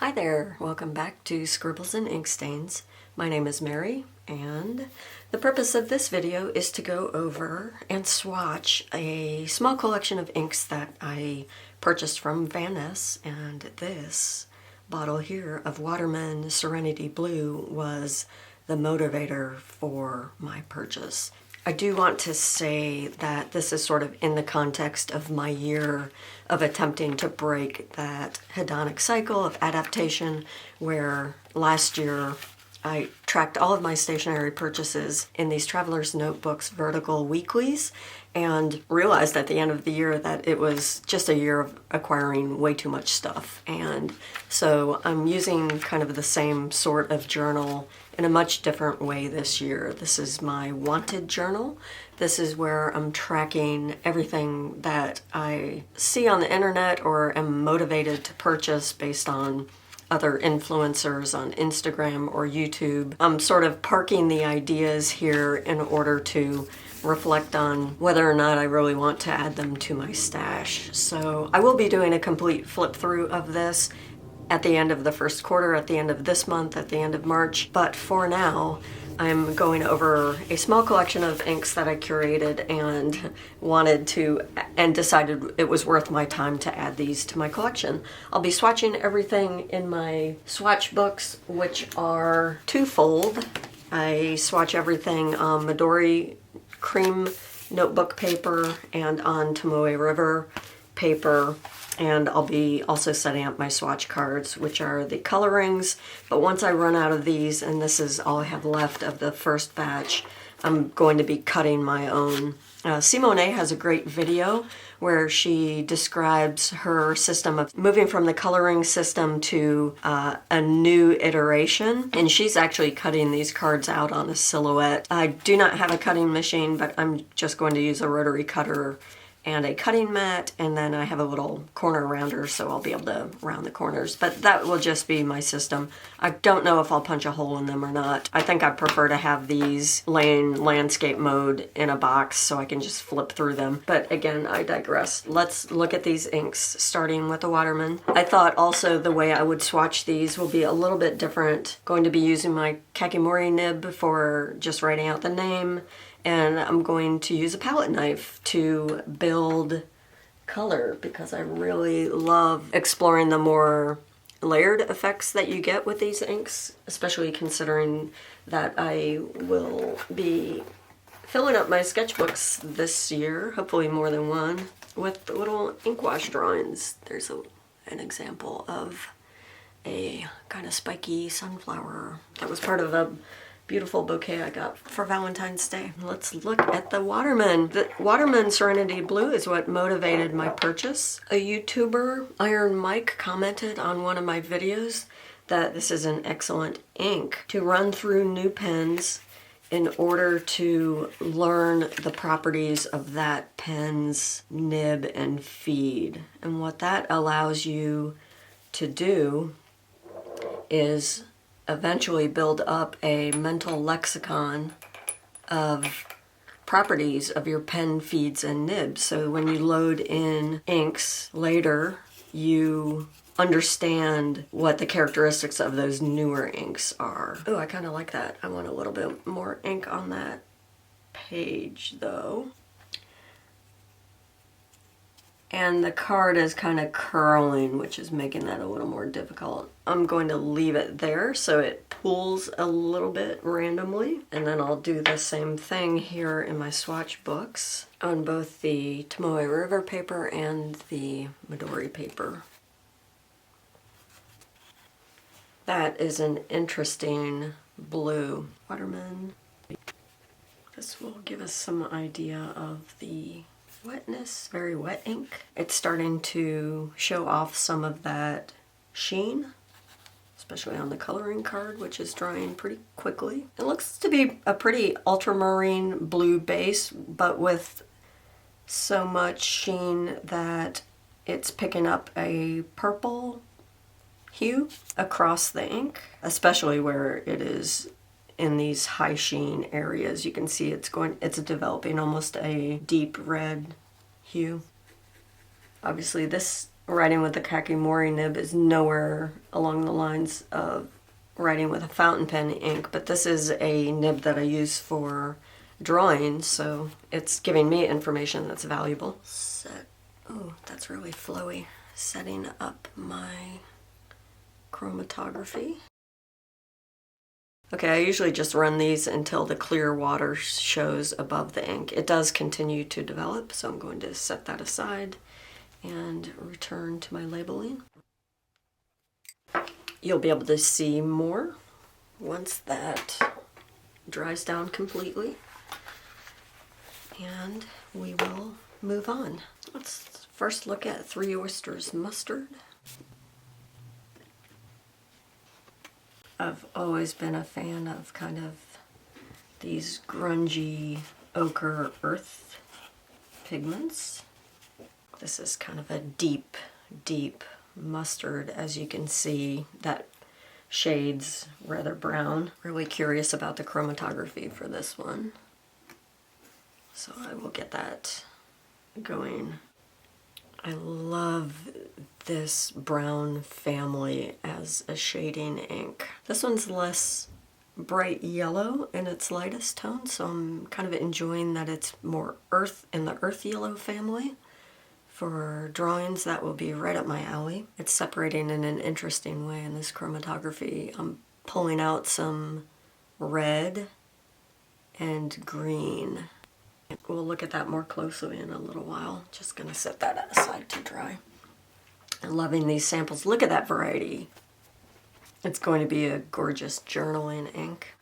Hi there, welcome back to Scribbles and Ink Stains. My name is Mary, and the purpose of this video is to go over and swatch a small collection of inks that I purchased from Van Ness, and this bottle here of Waterman Serenity Blue was the motivator for my purchase. I do want to say that this is sort of in the context of my year of attempting to break that hedonic cycle of adaptation, where last year I tracked all of my stationery purchases in these Traveler's Notebooks vertical weeklies and realized at the end of the year that it was just a year of acquiring way too much stuff. And so I'm using kind of the same sort of journal in a much different way this year. This is my wanted journal. This is where I'm tracking everything that I see on the internet or am motivated to purchase based on other influencers on Instagram or YouTube. I'm sort of parking the ideas here in order to reflect on whether or not I really want to add them to my stash. So I will be doing a complete flip through of this at the end of the first quarter, at the end of this month, at the end of March. But for now, I'm going over a small collection of inks that I curated and wanted to, and decided it was worth my time to add these to my collection. I'll be swatching everything in my swatch books, which are twofold. I swatch everything on Midori cream notebook paper and on Tomoe River paper. And I'll be also setting up my swatch cards, which are the colorings. But once I run out of these, and this is all I have left of the first batch, I'm going to be cutting my own. Simone has a great video where she describes her system of moving from the coloring system to a new iteration. And she's actually cutting these cards out on a silhouette. I do not have a cutting machine, but I'm just going to use a rotary cutter and a cutting mat, and then I have a little corner rounder, so I'll be able to round the corners. But that will just be my system. I don't know if I'll punch a hole in them or not. I think I prefer to have these laying landscape mode in a box so I can just flip through them. But again, I digress. Let's look at these inks, starting with the Waterman. I thought also the way I would swatch these will be a little bit different. Going to be using my Kakimori nib for just writing out the name, and I'm going to use a palette knife to build color because I really love exploring the more layered effects that you get with these inks, especially considering that I will be filling up my sketchbooks this year, hopefully more than one, with little ink wash drawings. There's an example of a kind of spiky sunflower that was part of a beautiful bouquet I got for Valentine's Day. Let's look at the Waterman. The Waterman Serenity Blue is what motivated my purchase. A YouTuber, Iron Mike, commented on one of my videos that this is an excellent ink to run through new pens in order to learn the properties of that pen's nib and feed. And what that allows you to do is eventually build up a mental lexicon of properties of your pen feeds and nibs. So when you load in inks later, you understand what the characteristics of those newer inks are. Oh, I kind of like that. I want a little bit more ink on that page though. And the card is kind of curling, which is making that a little more difficult. I'm going to leave it there so it pulls a little bit randomly. And then I'll do the same thing here in my swatch books on both the Tomoe River paper and the Midori paper. That is an interesting blue. Waterman. This will give us some idea of the wetness, very wet ink. It's starting to show off some of that sheen, especially on the coloring card, which is drying pretty quickly. It looks to be a pretty ultramarine blue base, but with so much sheen that it's picking up a purple hue across the ink, especially where it is in these high sheen areas. You can see it's developing almost a deep red hue. Obviously this writing with the Kakimori nib is nowhere along the lines of writing with a fountain pen ink, but this is a nib that I use for drawing, so it's giving me information that's valuable. Oh, that's really flowy. Setting up my chromatography. Okay, I usually just run these until the clear water shows above the ink. It does continue to develop, so I'm going to set that aside and return to my labeling. You'll be able to see more once that dries down completely, and we will move on. Let's first look at Three Oysters Mustard. I've always been a fan of kind of these grungy ochre earth pigments. This is kind of a deep, deep mustard, as you can see. That shade's rather brown. Really curious about the chromatography for this one, so I will get that going. I love this brown family as a shading ink. This one's less bright yellow in its lightest tone, so I'm kind of enjoying that it's more earth in the earth yellow family. For drawings, that will be right up my alley. It's separating in an interesting way in this chromatography. I'm pulling out some red and green. We'll look at that more closely in a little while. Just gonna set that aside to dry. I'm loving these samples. Look at that variety. It's going to be a gorgeous journaling ink.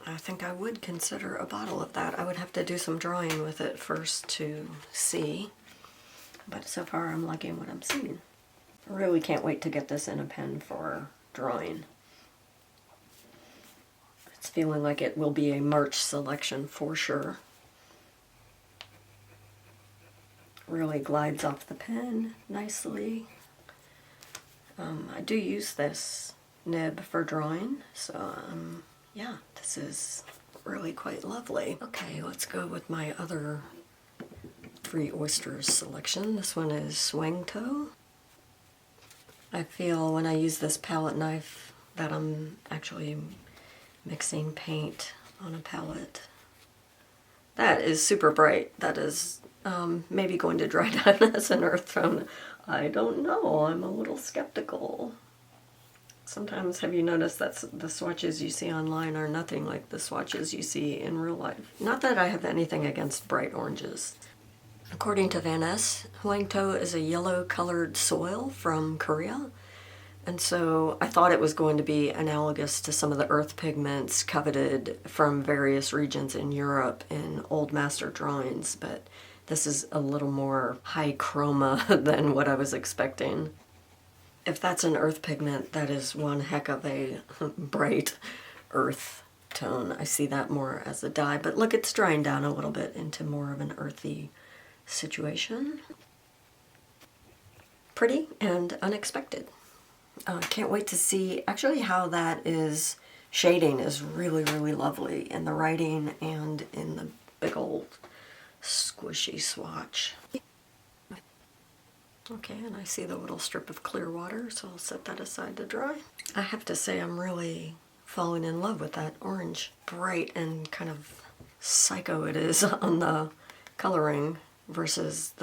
I think I would consider a bottle of that. I would have to do some drawing with it first to see, but so far I'm liking what I'm seeing. I really can't wait to get this in a pen for drawing. It's feeling like it will be a March selection for sure. Really glides off the pen nicely. I do use this nib for drawing, so yeah, this is really quite lovely. Okay, let's go with my other Three Oysters selection. This one is Hwangto. I feel when I use this palette knife that I'm actually mixing paint on a palette. That is super bright. That is maybe going to dry down as an earth tone. I don't know. I'm a little skeptical. Sometimes, have you noticed that the swatches you see online are nothing like the swatches you see in real life? Not that I have anything against bright oranges. According to Van S, Hwangto is a yellow-colored soil from Korea. And so I thought it was going to be analogous to some of the earth pigments coveted from various regions in Europe in old master drawings, but this is a little more high chroma than what I was expecting. If that's an earth pigment, that is one heck of a bright earth tone. I see that more as a dye, but look, it's drying down a little bit into more of an earthy situation. Pretty and unexpected. Can't wait to see actually how that is shading is really, really lovely in the writing and in the big old squishy swatch. Okay, and I see the little strip of clear water, so I'll set that aside to dry. I have to say I'm really falling in love with that orange. Bright and kind of psycho it is on the coloring versus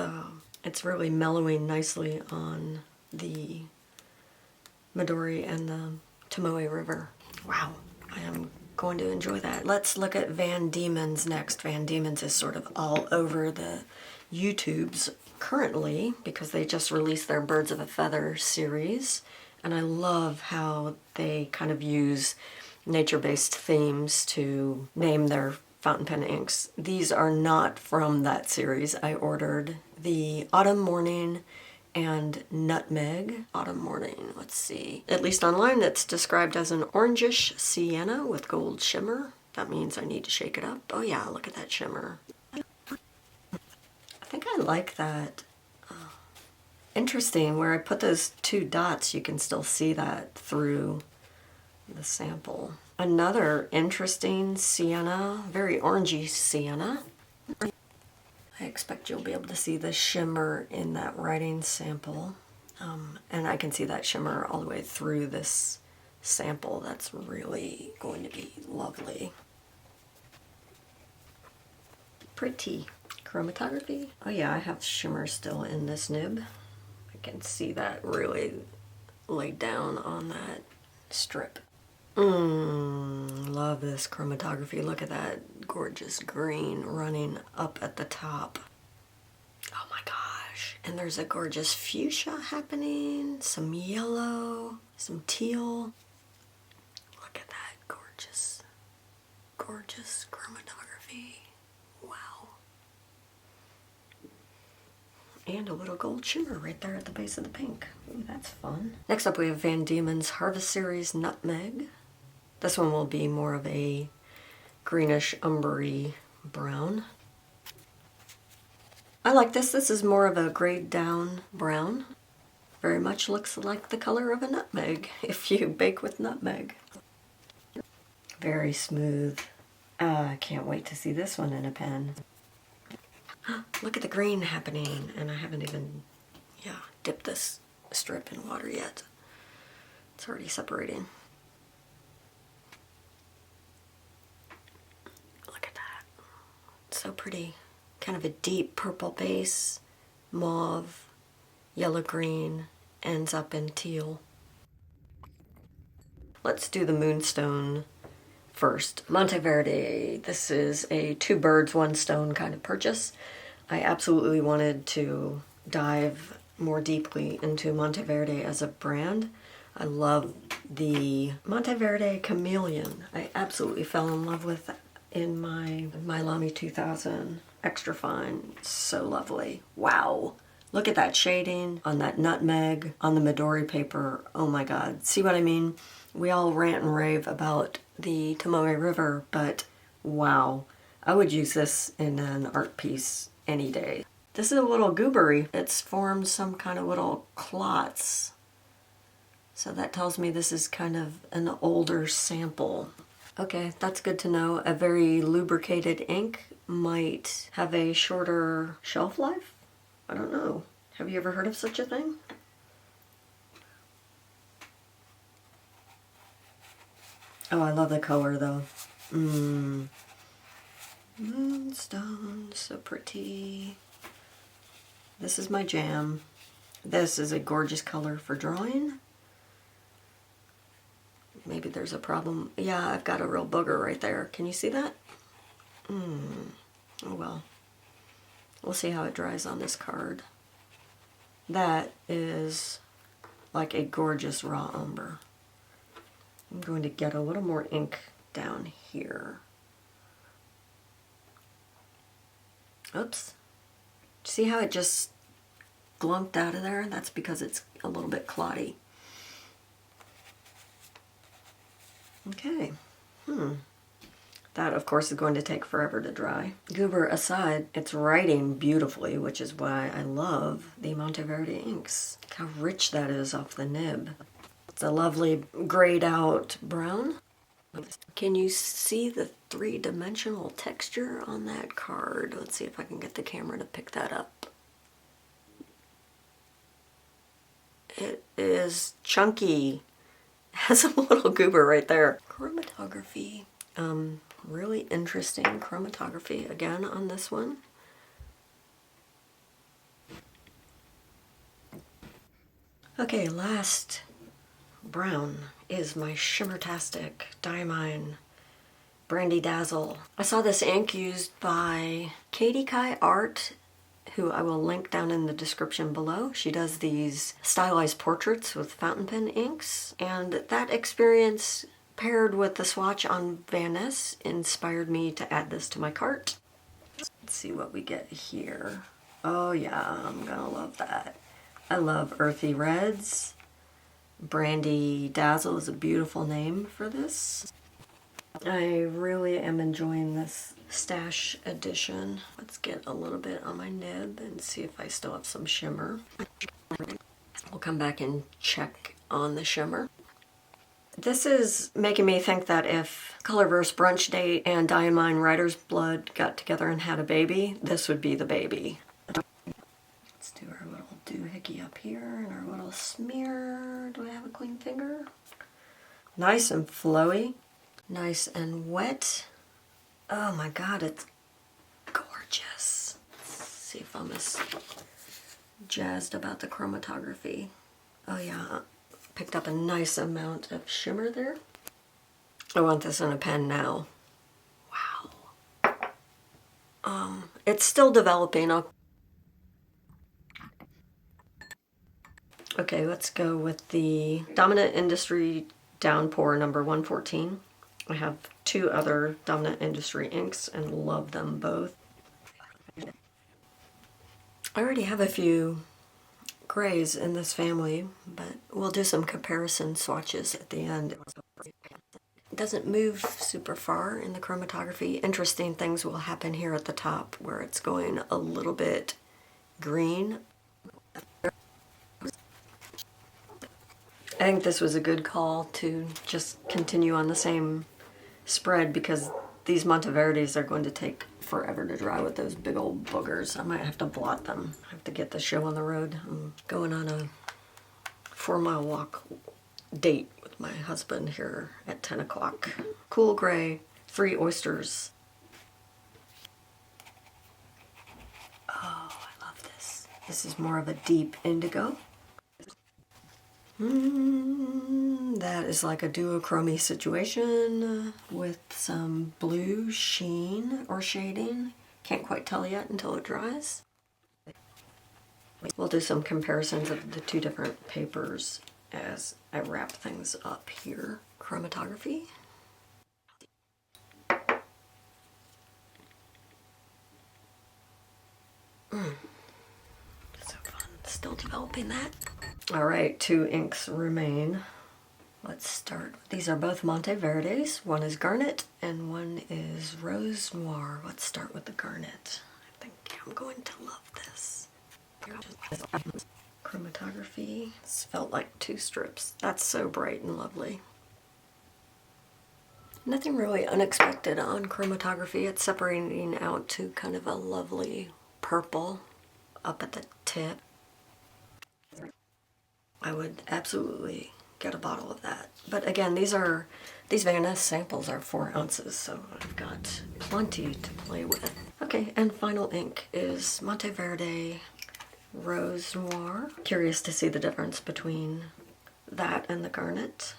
it's really mellowing nicely on the Midori and the Tomoe River. Wow, I am going to enjoy that. Let's look at Van Dieman's next. Van Dieman's is sort of all over the YouTubes currently because they just released their Birds of a Feather series, and I love how they kind of use nature-based themes to name their fountain pen inks. These are not from that series. I ordered the Autumn Morning and Nutmeg. Autumn Morning, let's see. At least online it's described as an orangish sienna with gold shimmer. That means I need to shake it up. Oh yeah, look at that shimmer. I think I like that. Interesting, where I put those two dots, you can still see that through the sample. Another interesting sienna, very orangey sienna. I expect you'll be able to see the shimmer in that writing sample. And I can see that shimmer all the way through this sample. That's really going to be lovely. Pretty. Chromatography. Oh yeah, I have shimmer still in this nib. I can see that really laid down on that strip. Love this chromatography. Look at that gorgeous green running up at the top. Oh my gosh. And there's a gorgeous fuchsia happening, some yellow, some teal. Look at that gorgeous, gorgeous chromatography. Wow. And a little gold shimmer right there at the base of the pink. Ooh, that's fun. Next up we have Van Dieman's Harvest Series Nutmeg. This one will be more of a greenish umbery brown. I like this. This is more of a grayed down brown. Very much looks like the color of a nutmeg if you bake with nutmeg. Very smooth. I can't wait to see this one in a pen. Look at the green happening, and I haven't even, dipped this strip in water yet. It's already separating. Look at that. So pretty. Kind of a deep purple base, mauve, yellow-green, ends up in teal. Let's do the Moonstone first. Monteverde. This is a 2 birds, 1 stone kind of purchase. I absolutely wanted to dive more deeply into Monteverde as a brand. I love the Monteverde Chameleon. I absolutely fell in love with in my Lamy 2000 extra fine. So lovely. Wow. Look at that shading on that nutmeg, on the Midori paper. Oh my God. See what I mean? We all rant and rave about the Tomoe River, but wow. I would use this in an art piece any day. This is a little goobery. It's formed some kind of little clots. So that tells me this is kind of an older sample. Okay, that's good to know. A very lubricated ink might have a shorter shelf life? I don't know. Have you ever heard of such a thing? Oh, I love the color though. Moonstone, so pretty. This is my jam. This is a gorgeous color for drawing. Maybe there's a problem. Yeah, I've got a real booger right there. Can you see that? Oh well. We'll see how it dries on this card. That is like a gorgeous raw umber. I'm going to get a little more ink down here. Oops. See how it just glumped out of there? That's because it's a little bit clotty. Okay. That, of course, is going to take forever to dry. Goober aside, it's writing beautifully, which is why I love the Monteverde inks. Look how rich that is off the nib. It's a lovely grayed out brown. Can you see the 3-dimensional texture on that card? Let's see if I can get the camera to pick that up. It is chunky. Has a little goober right there. Chromatography. Really interesting chromatography again on this one. Okay, last brown is my Shimmertastic Diamine Brandy Dazzle. I saw this ink used by Katie Kai Art, who I will link down in the description below. She does these stylized portraits with fountain pen inks, and that experience paired with the swatch on Van Ness inspired me to add this to my cart. Let's see what we get here. Oh yeah, I'm gonna love that. I love earthy reds. Brandy Dazzle is a beautiful name for this. I really am enjoying this stash edition. Let's get a little bit on my nib and see if I still have some shimmer. We'll come back and check on the shimmer. This is making me think that if Colorverse Brunch Date and Diamine Writer's Blood got together and had a baby, this would be the baby. Let's do our little doohickey up here and our little smear. Do I have a clean finger? Nice and flowy. Nice and wet. Oh my god, it's gorgeous. Let's see if I'm as jazzed about the chromatography. Oh yeah, picked up a nice amount of shimmer there. I want this in a pen now. Wow. It's still developing. Okay, let's go with the Dominant Industry Downpour number 114. I have two other Dominant Industry inks and love them both. I already have a few grays in this family, but we'll do some comparison swatches at the end. It doesn't move super far in the chromatography. Interesting things will happen here at the top where it's going a little bit green. I think this was a good call to just continue on the same spread because these Monteverdes are going to take forever to dry with those big old boogers. I might have to blot them. I have to get the show on the road. I'm going on a 4-mile walk date with my husband here at 10 o'clock. Cool gray, 3 oysters. Oh, I love this. This is more of a deep indigo. That is like a duochrome situation with some blue sheen or shading. Can't quite tell yet until it dries. We'll do some comparisons of the two different papers as I wrap things up here. Chromatography. So fun. Still developing that. All right, 2 inks remain. Let's start. These are both Monteverdes. One is Garnet and one is Rose Noir. Let's start with the Garnet. I think I'm going to love this. Chromatography. This felt like 2 strips. That's so bright and lovely. Nothing really unexpected on chromatography. It's separating out to kind of a lovely purple up at the tip. I would absolutely get a bottle of that. But again, these Van Ness samples are 4 ounces, so I've got plenty to play with. Okay, and final ink is Monteverde Rose Noir. Curious to see the difference between that and the Garnet.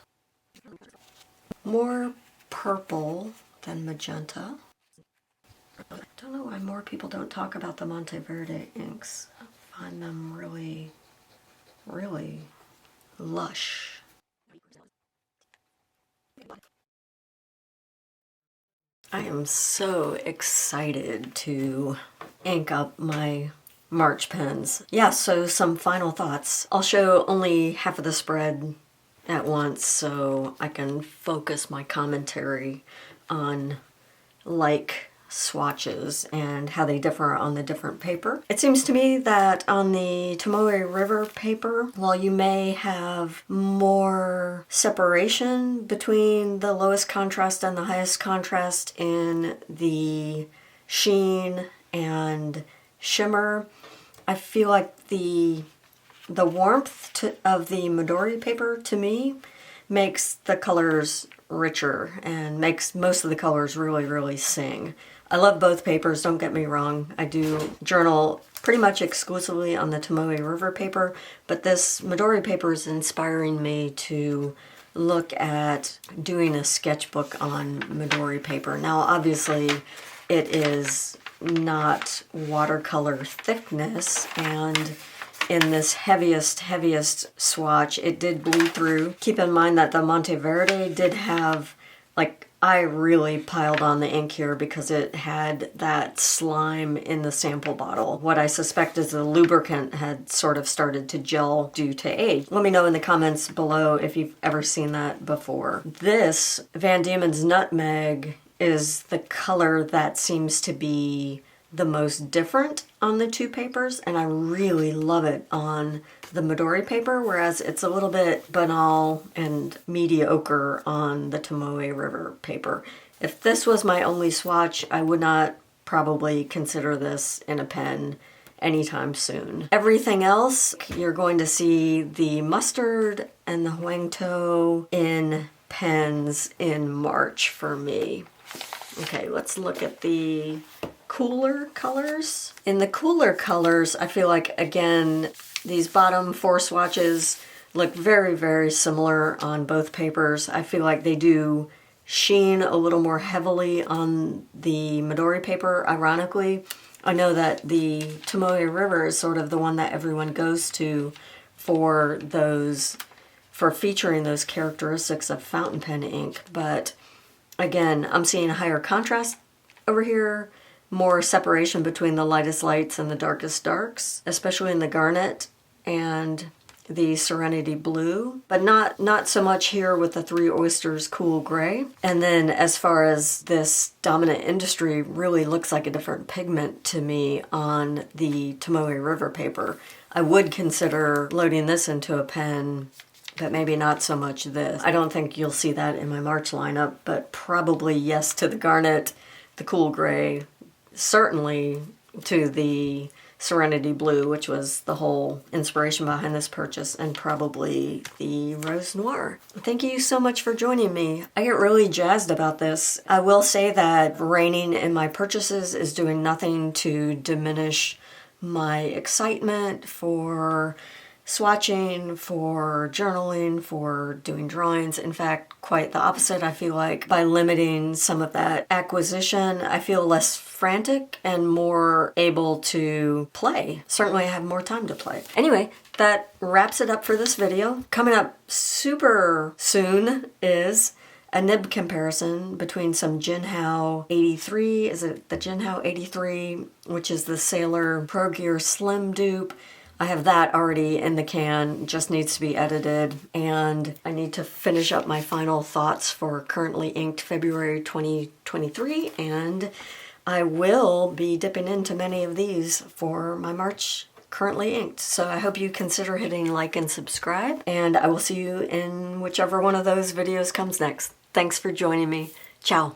More purple than magenta. I don't know why more people don't talk about the Monteverde inks. I find them really, really lush. I am so excited to ink up my March pens. Yeah, so some final thoughts. I'll show only half of the spread at once so I can focus my commentary on swatches and how they differ on the different paper. It seems to me that on the Tomoe River paper, while you may have more separation between the lowest contrast and the highest contrast in the sheen and shimmer, I feel like the warmth of the Midori paper, to me, makes the colors richer and makes most of the colors really, really sing. I love both papers, don't get me wrong. I do journal pretty much exclusively on the Tomoe River paper, but this Midori paper is inspiring me to look at doing a sketchbook on Midori paper. Now, obviously, it is not watercolor thickness, and in this heaviest swatch, it did bleed through. Keep in mind that the Monteverde did have, I really piled on the ink here because it had that slime in the sample bottle. What I suspect is the lubricant had sort of started to gel due to age. Let me know in the comments below if you've ever seen that before. This Van Dieman's Nutmeg is the color that seems to be the most different on the 2 papers, and I really love it on the Midori paper, whereas it's a little bit banal and mediocre on the Tomoe River paper. If this was my only swatch, I would not probably consider this in a pen anytime soon. Everything else, you're going to see the mustard and the Hwangto in pens in March for me. Okay, let's look at the cooler colors. In the cooler colors, I feel like, again, these bottom 4 swatches look very, very similar on both papers. I feel like they do sheen a little more heavily on the Midori paper, ironically. I know that the Tomoe River is sort of the one that everyone goes to for featuring those characteristics of fountain pen ink, but again, I'm seeing a higher contrast over here, more separation between the lightest lights and the darkest darks, especially in the Garnet and the Serenity Blue, but not so much here with the 3 Oysters Cool Gray. And then as far as this Dominant Industry, really looks like a different pigment to me on the Tomoe River paper. I would consider loading this into a pen, but maybe not so much this. I don't think you'll see that in my March lineup, but probably yes to the Garnet, the Cool Gray, certainly to the Serenity Blue, which was the whole inspiration behind this purchase, and probably the Rose Noir. Thank you so much for joining me. I get really jazzed about this. I will say that reining in my purchases is doing nothing to diminish my excitement for swatching, for journaling, for doing drawings. In fact, quite the opposite. I feel like by limiting some of that acquisition, I feel less frantic and more able to play. Certainly I have more time to play. Anyway, that wraps it up for this video. Coming up super soon is a nib comparison between some Jinhao 83, is it the Jinhao 83, which is the Sailor Pro Gear Slim dupe. I have that already in the can, just needs to be edited, and I need to finish up my final thoughts for currently inked February 2023, and I will be dipping into many of these for my March currently inked. So I hope you consider hitting like and subscribe, and I will see you in whichever one of those videos comes next. Thanks for joining me. Ciao.